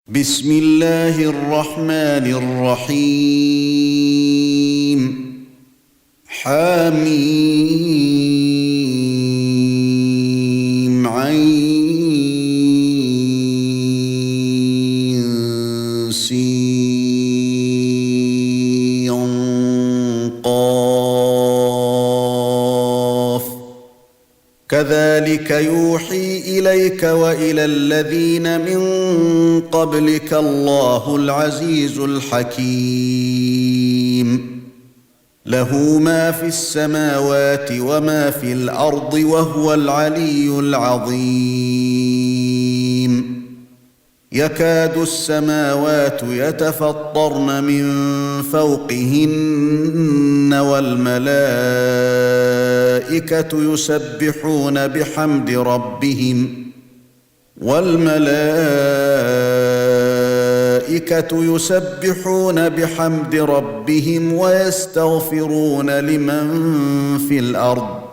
بسم الله الرحمن الرحيم حميم عين سين قاف كذلك يوحي إليك وإلى الذين من قبلك الله العزيز الحكيم له ما في السماوات وما في الأرض وهو العلي العظيم يكاد السماوات يتفطرن من فوقهن والملائكة يسبحون بحمد ربهم ويستغفرون لمن في الأرض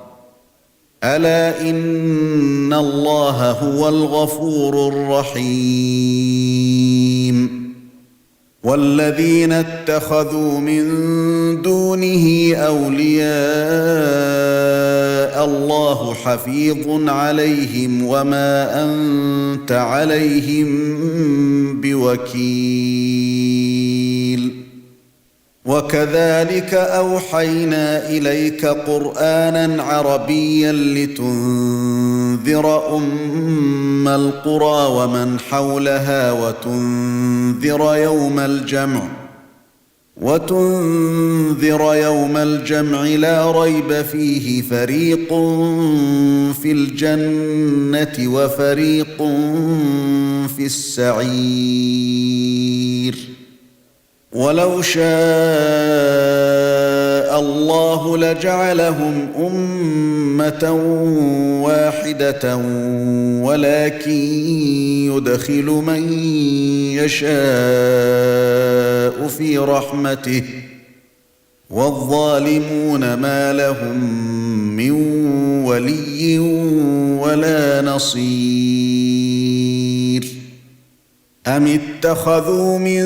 ألا إن الله هو الغفور الرحيم والذين اتخذوا من دونه أولياء الله حفيظ عليهم وما أنت عليهم بوكيل وكذلك أوحينا إليك قرآنا عربيا لتنذر أم القرى ومن حولها وتنذر يوم الجمع لا ريب فيه فريق في الجنة وفريق في السعير ولو شاء الله لجعلهم أمة واحدة ولكن يدخل من يشاء في رحمته والظالمون ما لهم من ولي ولا نصير أم اتخذوا من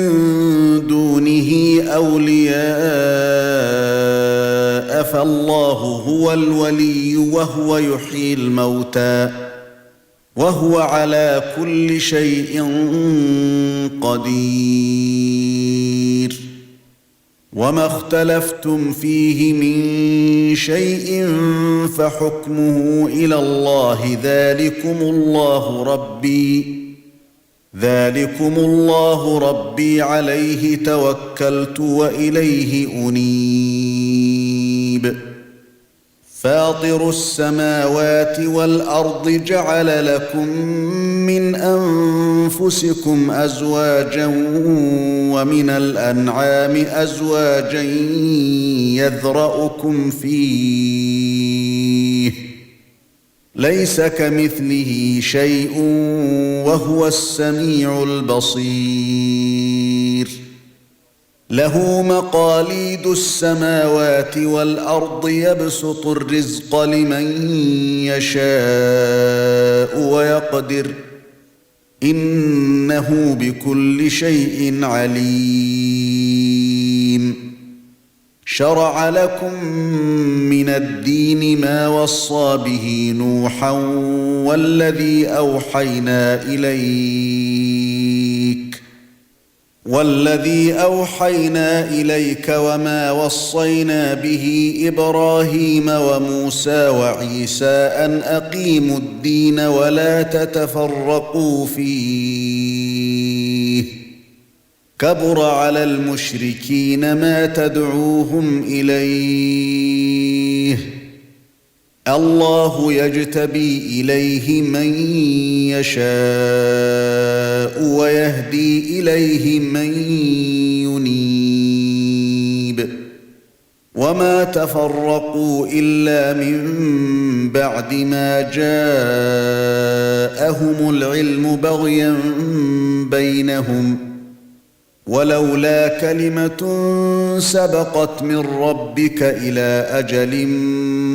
دونه أولياء فالله هو الولي وهو يحيي الموتى وهو على كل شيء قدير وما اختلفتم فيه من شيء فحكمه إلى الله ذلكم الله ربي عليه توكلت وإليه أنيب فاطر السماوات والأرض جعل لكم من أنفسكم أزواجا ومن الأنعام أزواجا يذرأكم فيه ليس كمثله شيء وهو السميع البصير له مقاليد السماوات والأرض يبسط الرزق لمن يشاء ويقدر إنه بكل شيء عليم شرع لكم من الدين ما وصى به نوحا والذي أوحينا إليك وما وصينا به إبراهيم وموسى وعيسى أن أقيموا الدين ولا تتفرقوا فيه كبر على المشركين ما تدعوهم إليه الله يجتبي إليه من يشاء ويهدي إليه من ينيب وما تفرقوا إلا من بعد ما جاءهم العلم بغيا بينهم ولولا كلمة سبقت من ربك إلى أجل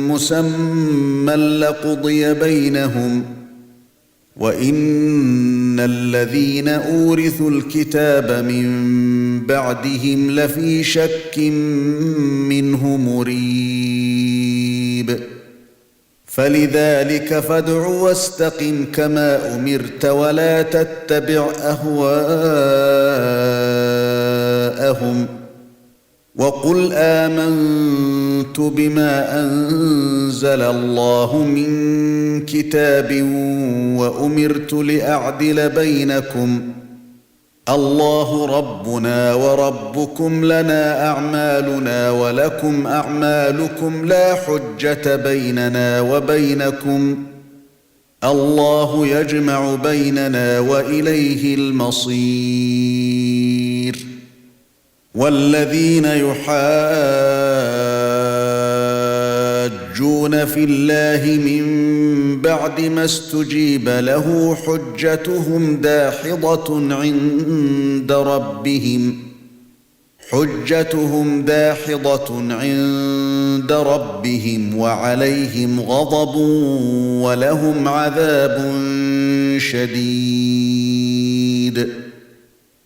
مسمى لقضي بينهم وَإِنَّ الَّذِينَ أُورِثُوا الْكِتَابَ مِنْ بَعْدِهِمْ لَفِي شَكٍّ مِّنْهُ مُرِيبٍ فَلِذَلِكَ فَادْعُ وَاسْتَقِمْ كَمَا أُمِرْتَ وَلَا تَتَّبِعْ أَهْوَاءَهُمْ وَقُلْ آمَنْتُ بِمَا أَنزَلَ اللَّهُ مِنْ كِتَابٍ وَأُمِرْتُ لِأَعْدِلَ بَيْنَكُمْ اللَّهُ رَبُّنَا وَرَبُّكُمْ لَنَا أَعْمَالُنَا وَلَكُمْ أَعْمَالُكُمْ لَا حُجَّةَ بَيْنَنَا وَبَيْنَكُمْ اللَّهُ يَجْمَعُ بَيْنَنَا وَإِلَيْهِ الْمَصِيرُ وَالَّذِينَ يُحَاجُّونَ فِي اللَّهِ مِن بَعْدِ مَا اسْتُجِيبَ لَهُ حُجَّتُهُمْ دَاحِضَةٌ عِندَ رَبِّهِمْ وَعَلَيْهِمْ غَضَبٌ وَلَهُمْ عَذَابٌ شَدِيدٌ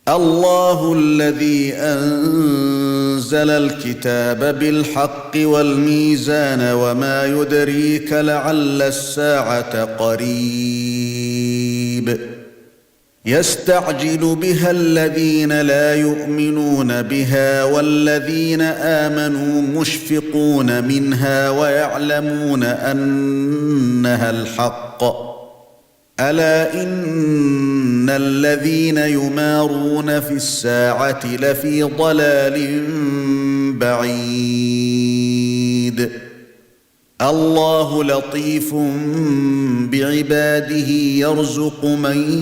الله الذي أنزل الكتاب بالحق والميزان وما يدريك لعل الساعة قريب يستعجل بها الذين لا يؤمنون بها والذين آمنوا مشفقون منها ويعلمون أنها الحق ألا إن الذين يمارون في الساعة لفي ضلال بعيد الله لطيف بعباده يرزق من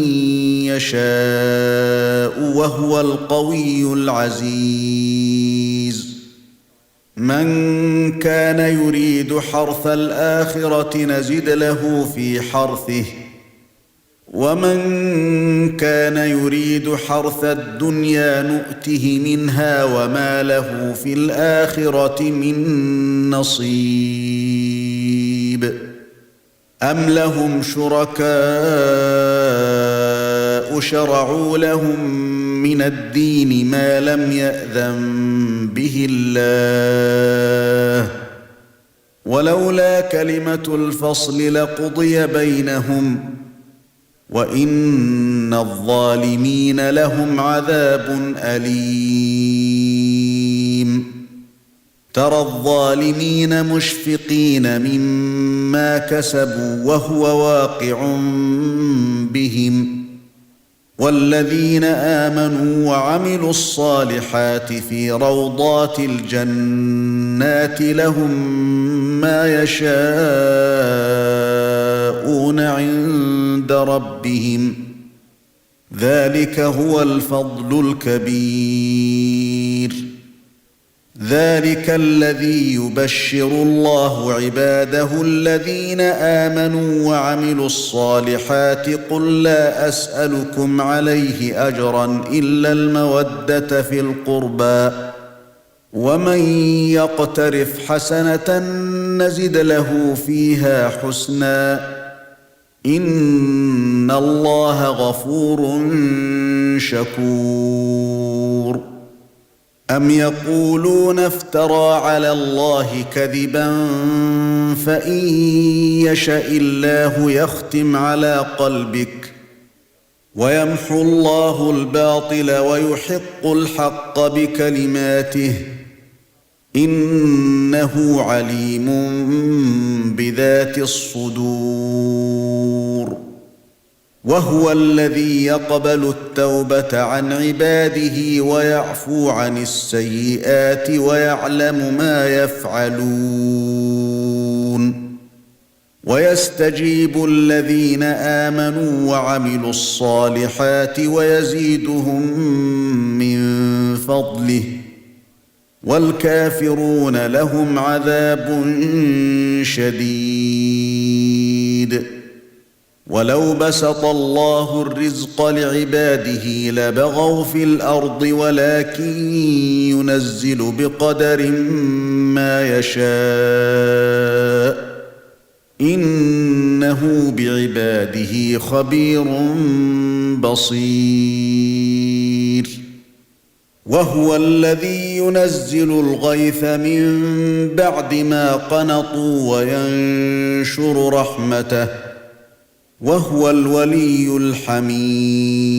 يشاء وهو القوي العزيز من كان يريد حرث الآخرة نزد له في حرثه ومن كان يريد حرث الدنيا نؤته منها وما له في الآخرة من نصيب أم لهم شركاء شرعوا لهم من الدين ما لم يأذن به الله ولولا كلمة الفصل لقضي بينهم وَإِنَّ الظَّالِمِينَ لَهُمْ عَذَابٌ أَلِيمٌ تَرَى الظَّالِمِينَ مُشْفِقِينَ مِمَّا كَسَبُوا وَهُوَ واقع بِهِمْ وَالَّذِينَ آمَنُوا وَعَمِلُوا الصَّالِحَاتِ في روضات الجنات لهم ما يشاءون عند ربهم ذلك هو الفضل الكبير ذلك الذي يبشر الله عباده الذين آمنوا وعملوا الصالحات قل لا أسألكم عليه أجرا إلا المودة في القربى ومن يقترف حسنة نزد له فيها حسنا إن الله غفور شكور أم يقولون افترى على الله كذبا فإن يشاء الله يختم على قلبك ويمحو الله الباطل ويحق الحق بكلماته إنه عليم بذات الصدور وهو الذي يقبل التوبة عن عباده ويعفو عن السيئات ويعلم ما يفعلون ويستجيب الذين آمنوا وعملوا الصالحات ويزيدهم من فضله والكافرون لهم عذاب شديد ولو بسط الله الرزق لعباده لبغوا في الأرض ولكن ينزل بقدر ما يشاء إنه بعباده خبير بصير وهو الذي ينزل الغيث من بعد ما قنطوا وينشر رحمته وهو الولي الحميد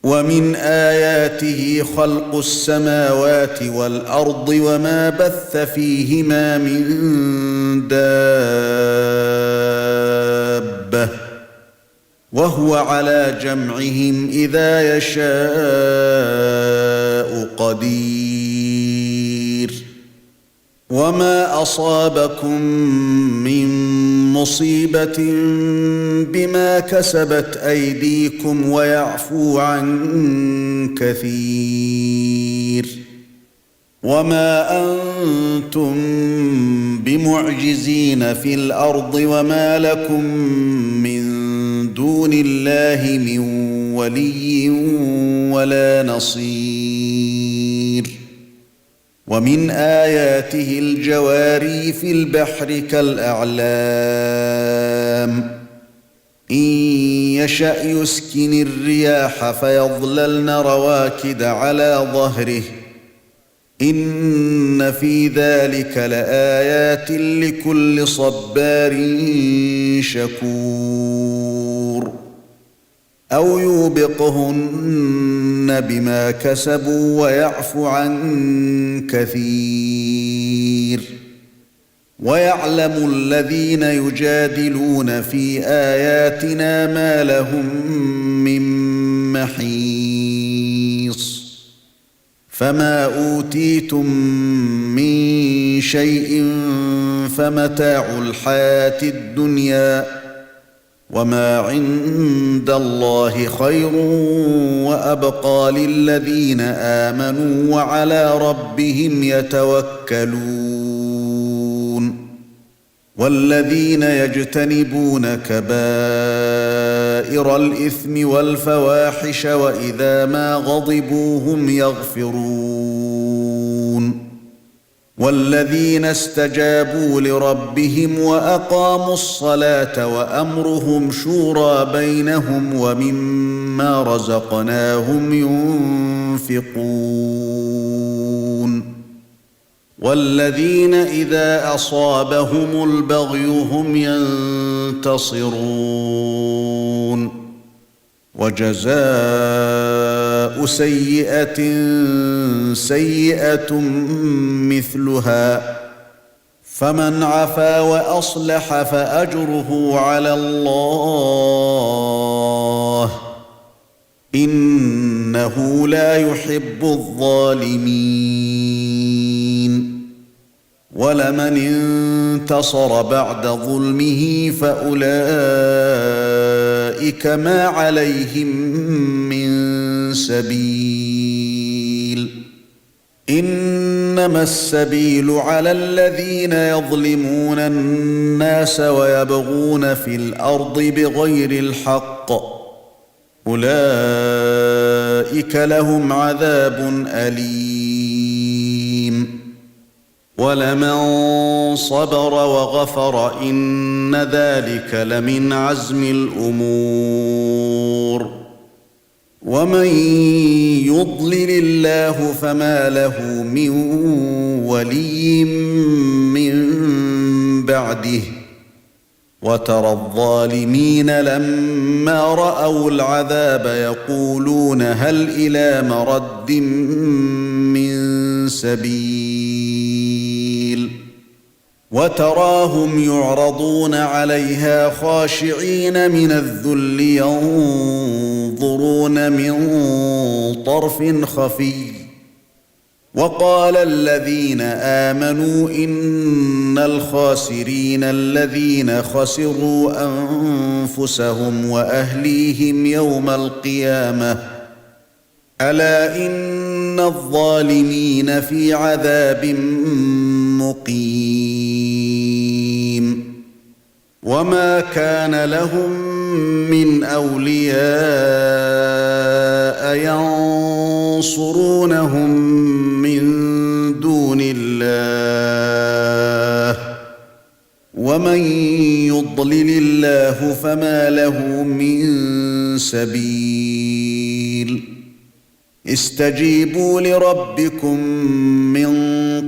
ومن آياته خلق السماوات والأرض وما بث فيهما من دابة وهو على جمعهم إذا يشاء قدير وما أصابكم من مصيبة بما كسبت أيديكم ويعفو عن كثير وما أنتم بمعجزين في الأرض وما لكم من دون الله من ولي ولا نصير ومن آياته الجواري في البحر كالأعلام إن يشأ يسكن الرياح فيظللن رواكد على ظهره إن في ذلك لآيات لكل صبار شكور أو يوبقهن بما كسبوا ويعفو عن كثير ويعلم الذين يجادلون في آياتنا ما لهم من محيص فما أوتيتم من شيء فمتاع الحياة الدنيا وما عند الله خير وأبقى للذين آمنوا وعلى ربهم يتوكلون والذين يجتنبون كبائر الإثم والفواحش وإذا ما غضبوا هم يغفرون والذين استجابوا لربهم وأقاموا الصلاة وأمرهم شورى بينهم ومما رزقناهم ينفقون والذين إذا أصابهم البغي هم ينتصرون وجزاء سيئة سيئة مثلها فمن عفا وأصلح فأجره على الله إنه لا يحب الظالمين ولمن انتصر بعد ظلمه فأولئك ما عليهم من سبيل إنما السبيل على الذين يظلمون الناس ويبغون في الأرض بغير الحق أولئك لهم عذاب أليم ولمن صبر وغفر إن ذلك لمن عزم الأمور ومن يضلل الله فما له من ولي من بعده وترى الظالمين لما رأوا العذاب يقولون هل إلى مرد من سبيل وتراهم يعرضون عليها خاشعين من الذل ينظرون من طرف خفي وقال الذين آمنوا إن الخاسرين الذين خسروا أنفسهم وأهليهم يوم القيامة ألا إن الظالمين في عذاب مقيم وما كان لهم من أولياء ينصرونهم من دون الله يضلل الله فما له من سبيل استجيبوا لربكم من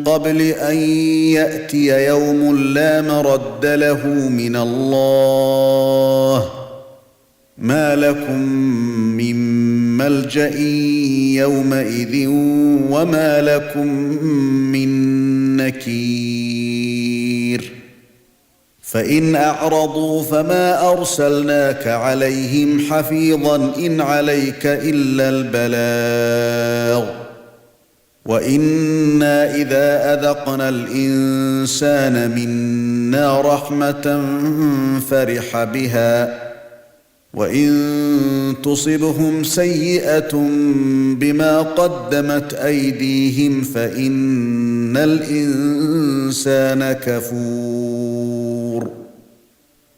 قبل أن يأتي يوم لا مرد له من الله ما لكم من ملجأ يومئذ وما لكم من نكير فإن أعرضوا فما أرسلناك عليهم حفيظا إن عليك إلا البلاغ وإنا إذا أذقنا الإنسان منا رحمة فرح بها وإن تصبهم سيئة بما قدمت أيديهم فإن الإنسان كفور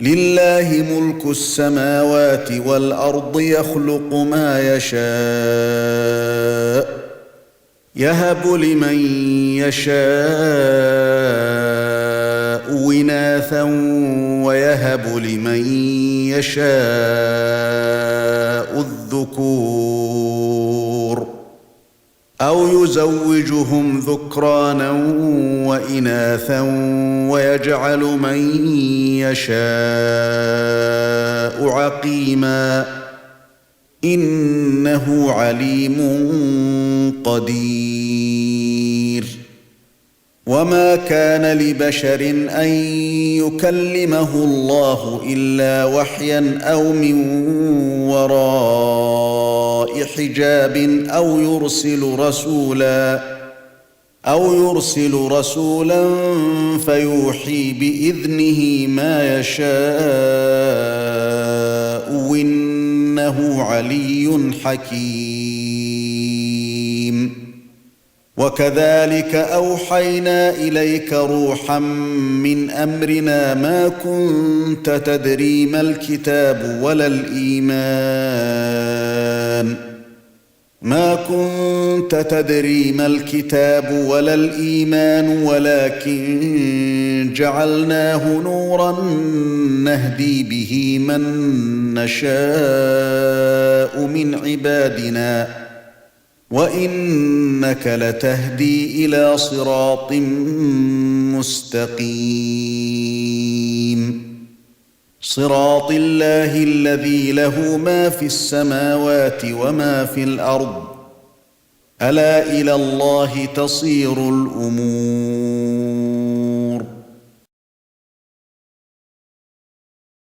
لله ملك السماوات والأرض يخلق ما يشاء يهب لمن يشاء إناثا ويهب لمن يشاء الذكور أو يزوجهم ذكرانا وإناثا ويجعل من يشاء عقيما إنه عليم قدير وما كان لبشر أن يكلمه الله إلا وحيا أو من وراء حجاب أو يرسل رسولا فيوحي بإذنه ما يشاء إنه علي حكيم وكذلك أوحينا إليك روحا من أمرنا ما كنت تدري ما الكتاب ولا الإيمان ولكن جعلناه نورا نهدي به من نشاء من عبادنا وإنك لتهدي إلى صراط مستقيم صراط الله الذي له ما في السماوات وما في الأرض ألا إلى الله تصير الأمور